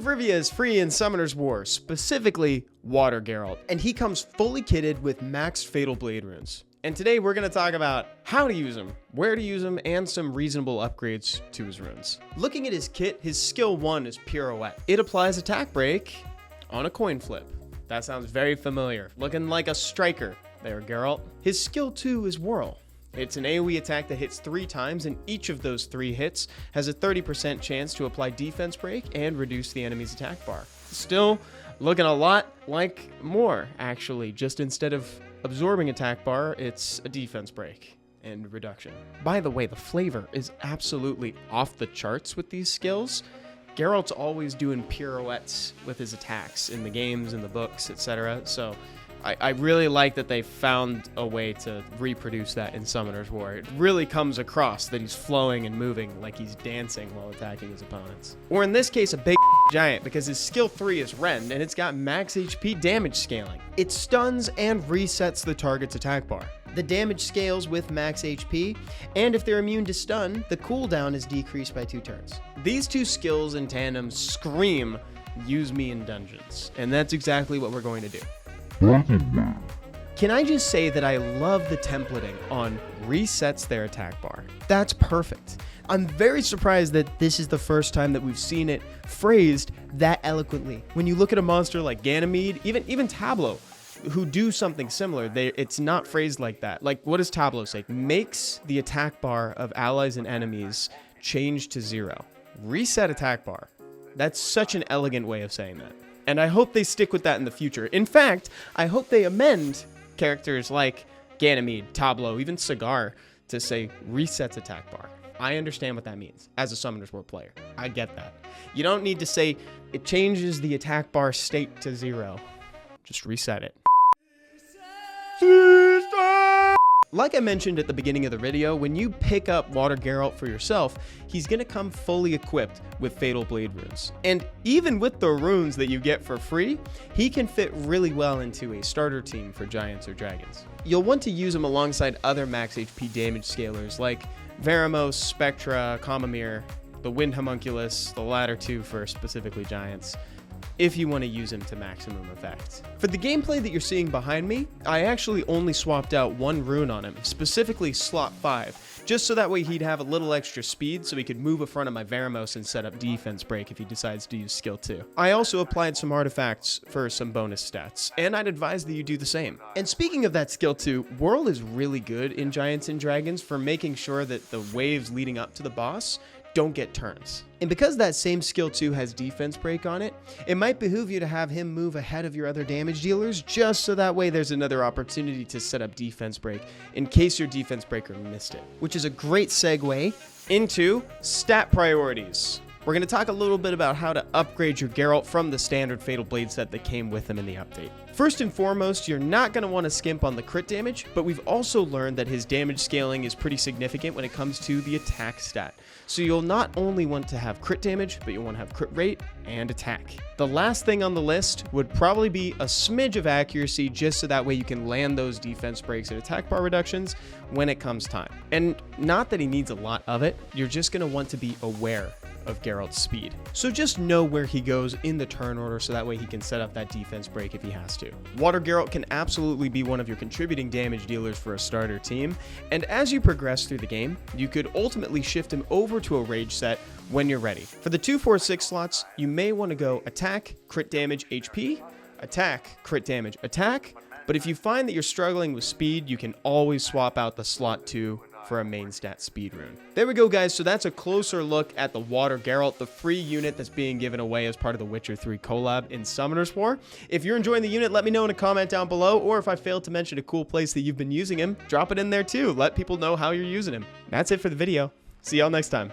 Rivia is free in Summoner's War, specifically Water Geralt, and he comes fully kitted with maxed Fatal Blade runes. And today we're going to talk about how to use them, where to use them, and some reasonable upgrades to his runes. Looking at his kit, his skill 1 is Pirouette. It applies attack break on a coin flip. That sounds very familiar. Looking like a striker there, Geralt. His skill 2 is Whirl. It's an AoE attack that hits 3 times, and each of those 3 hits has a 30% chance to apply defense break and reduce the enemy's attack bar. Still looking a lot like more, actually. Just instead of absorbing attack bar, it's a defense break and reduction. By the way, the flavor is absolutely off the charts with these skills. Geralt's always doing pirouettes with his attacks in the games, in the books, etc. So I really like that they found a way to reproduce that in Summoner's War. It really comes across that he's flowing and moving like he's dancing while attacking his opponents. Or in this case, a big giant, because his skill 3 is Rend, and it's got max HP damage scaling. It stuns and resets the target's attack bar. The damage scales with max HP, and if they're immune to stun, the cooldown is decreased by 2 turns. These 2 skills in tandem scream, use me in dungeons, and that's exactly what we're going to do. Can I just say that I love the templating on resets their attack bar? That's perfect. I'm very surprised that this is the first time that we've seen it phrased that eloquently. When you look at a monster like Ganymede, even Tableau, who do something similar, it's not phrased like that. Like, what does Tableau say? Makes the attack bar of allies and enemies change to 0. Reset attack bar. That's such an elegant way of saying that. And I hope they stick with that in the future. In fact, I hope they amend characters like Ganymede, Tableau, even Cigar to say resets attack bar. I understand what that means as a Summoner's War player. I get that. You don't need to say it changes the attack bar state to 0. Just reset it. Like I mentioned at the beginning of the video, when you pick up Water Geralt for yourself, he's going to come fully equipped with Fatal Blade runes. And even with the runes that you get for free, he can fit really well into a starter team for giants or dragons. You'll want to use him alongside other max HP damage scalers like Veramos, Spectra, Comamir, the Wind Homunculus, the latter 2 for specifically giants, if you want to use him to maximum effect. For the gameplay that you're seeing behind me, I actually only swapped out 1 rune on him, specifically slot 5, just so that way he'd have a little extra speed so he could move in front of my Veramos and set up defense break if he decides to use skill 2. I also applied some artifacts for some bonus stats, and I'd advise that you do the same. And speaking of that skill 2, Whirl is really good in Giants and Dragons for making sure that the waves leading up to the boss don't get turns. And because that same skill 2 has defense break on it, it might behoove you to have him move ahead of your other damage dealers, just so that way there's another opportunity to set up defense break in case your defense breaker missed it. Which is a great segue into stat priorities. We're going to talk a little bit about how to upgrade your Geralt from the standard Fatal Blade set that came with him in the update. First and foremost, you're not going to want to skimp on the crit damage, but we've also learned that his damage scaling is pretty significant when it comes to the attack stat. So you'll not only want to have crit damage, but you'll want to have crit rate and attack. The last thing on the list would probably be a smidge of accuracy, just so that way you can land those defense breaks and attack bar reductions when it comes time. And not that he needs a lot of it, you're just going to want to be aware of Geralt's speed. So just know where he goes in the turn order so that way he can set up that defense break if he has to. Water Geralt can absolutely be one of your contributing damage dealers for a starter team, and as you progress through the game, you could ultimately shift him over to a rage set when you're ready. For the 2, 4, 6 slots, you may want to go attack, crit damage, HP, attack, crit damage, attack, but if you find that you're struggling with speed, you can always swap out the slot 2 for a main stat speed rune. There we go, guys. So that's a closer look at the Water Geralt, the free unit that's being given away as part of the Witcher 3 collab in Summoner's War. If you're enjoying the unit, let me know in a comment down below, or if I failed to mention a cool place that you've been using him, drop it in there too. Let people know how you're using him. That's it for the video. See y'all next time.